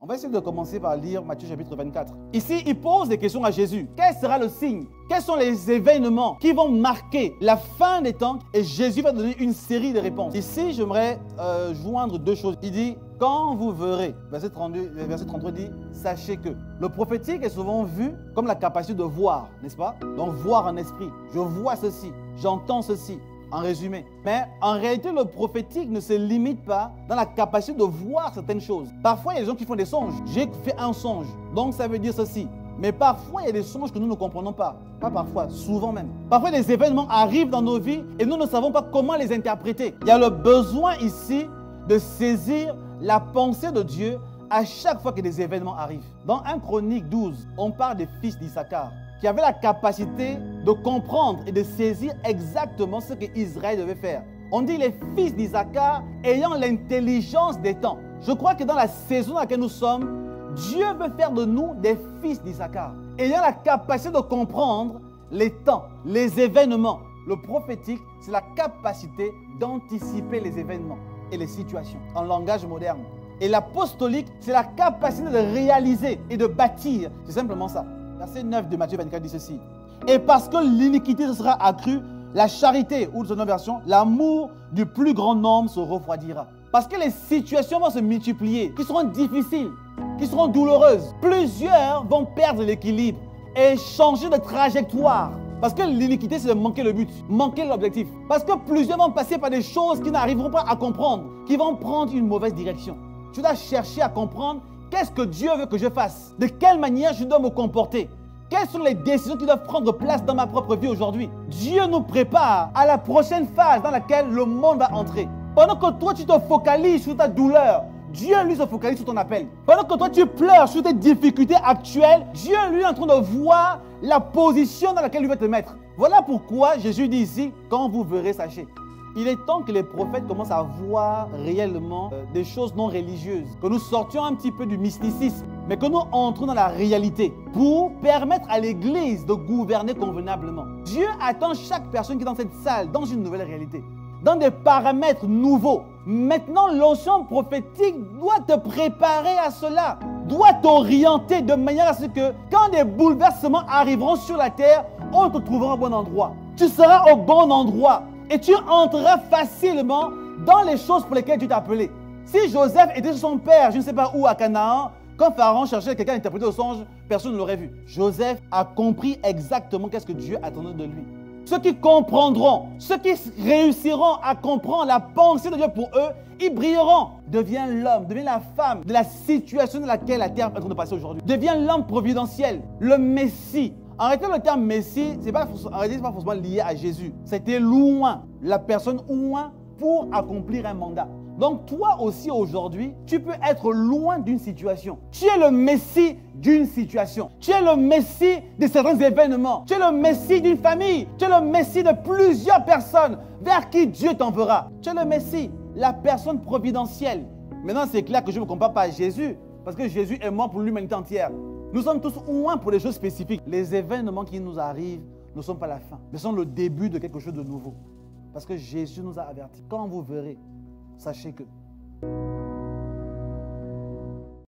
On va essayer de commencer par lire Matthieu chapitre 24. Ici, il pose des questions à Jésus. Quel sera le signe? Quels sont les événements qui vont marquer la fin des temps? Et Jésus va donner une série de réponses. Ici, j'aimerais joindre deux choses. Il dit, quand vous verrez, verset 33 dit, sachez que. Le prophétique est souvent vu comme la capacité de voir, n'est-ce pas? Donc voir en esprit. Je vois ceci, j'entends ceci. En résumé. Mais en réalité, le prophétique ne se limite pas dans la capacité de voir certaines choses. Parfois, il y a des gens qui font des songes. J'ai fait un songe, donc ça veut dire ceci. Mais parfois, il y a des songes que nous ne comprenons pas. Pas parfois, souvent même. Parfois, des événements arrivent dans nos vies et nous ne savons pas comment les interpréter. Il y a le besoin ici de saisir la pensée de Dieu à chaque fois que des événements arrivent. Dans 1 Chronique 12, on parle des fils d'Issachar qui avaient la capacité de comprendre et de saisir exactement ce qu'Israël devait faire. On dit les fils d'Issachar ayant l'intelligence des temps. Je crois que dans la saison dans laquelle nous sommes, Dieu veut faire de nous des fils d'Issachar, ayant la capacité de comprendre les temps, les événements. Le prophétique, c'est la capacité d'anticiper les événements et les situations en langage moderne. Et l'apostolique, c'est la capacité de réaliser et de bâtir. C'est simplement ça. Verset 9 de Matthieu 24 dit ceci. Et parce que l'iniquité sera accrue, la charité, ou de son version, l'amour du plus grand nombre se refroidira. Parce que les situations vont se multiplier, qui seront difficiles, qui seront douloureuses. Plusieurs vont perdre l'équilibre et changer de trajectoire. Parce que l'iniquité, c'est de manquer le but, manquer l'objectif. Parce que plusieurs vont passer par des choses qu'ils n'arriveront pas à comprendre, qui vont prendre une mauvaise direction. Tu dois chercher à comprendre qu'est-ce que Dieu veut que je fasse, de quelle manière je dois me comporter. Quelles sont les décisions qui doivent prendre place dans ma propre vie aujourd'hui? Dieu nous prépare à la prochaine phase dans laquelle le monde va entrer. Pendant que toi, tu te focalises sur ta douleur, Dieu, lui, se focalise sur ton appel. Pendant que toi, tu pleures sur tes difficultés actuelles, Dieu, lui, est en train de voir la position dans laquelle il veut te mettre. Voilà pourquoi Jésus dit ici, quand vous verrez, sachez. Il est temps que les prophètes commencent à voir réellement des choses non religieuses. Que nous sortions un petit peu du mysticisme, mais que nous entrons dans la réalité pour permettre à l'Église de gouverner convenablement. Dieu attend chaque personne qui est dans cette salle dans une nouvelle réalité, dans des paramètres nouveaux. Maintenant, l'onction prophétique doit te préparer à cela, doit t'orienter de manière à ce que quand des bouleversements arriveront sur la terre, on te trouvera au bon endroit. Tu seras au bon endroit. Et tu entreras facilement dans les choses pour lesquelles tu t'es appelé. Si Joseph était son père, je ne sais pas où, à Canaan, quand Pharaon cherchait quelqu'un à interpréter le songe, personne ne l'aurait vu. Joseph a compris exactement qu'est-ce que Dieu attendait de lui. Ceux qui comprendront, ceux qui réussiront à comprendre la pensée de Dieu pour eux, ils brilleront. Deviens l'homme, deviens la femme de la situation dans laquelle la terre est en train de passer aujourd'hui. Deviens l'homme providentiel, le Messie. En réalité, le terme Messie, ce n'est pas forcément lié à Jésus. C'était loin, la personne loin pour accomplir un mandat. Donc toi aussi aujourd'hui, tu peux être loin d'une situation. Tu es le Messie d'une situation. Tu es le Messie de certains événements. Tu es le Messie d'une famille. Tu es le Messie de plusieurs personnes vers qui Dieu t'enverra. Tu es le Messie, la personne providentielle. Maintenant, c'est clair que je ne me compare pas à Jésus, parce que Jésus est mort pour l'humanité entière. Nous sommes tous loin pour des choses spécifiques. Les événements qui nous arrivent ne sont pas la fin, mais sont le début de quelque chose de nouveau. Parce que Jésus nous a avertis. Quand vous verrez, sachez que...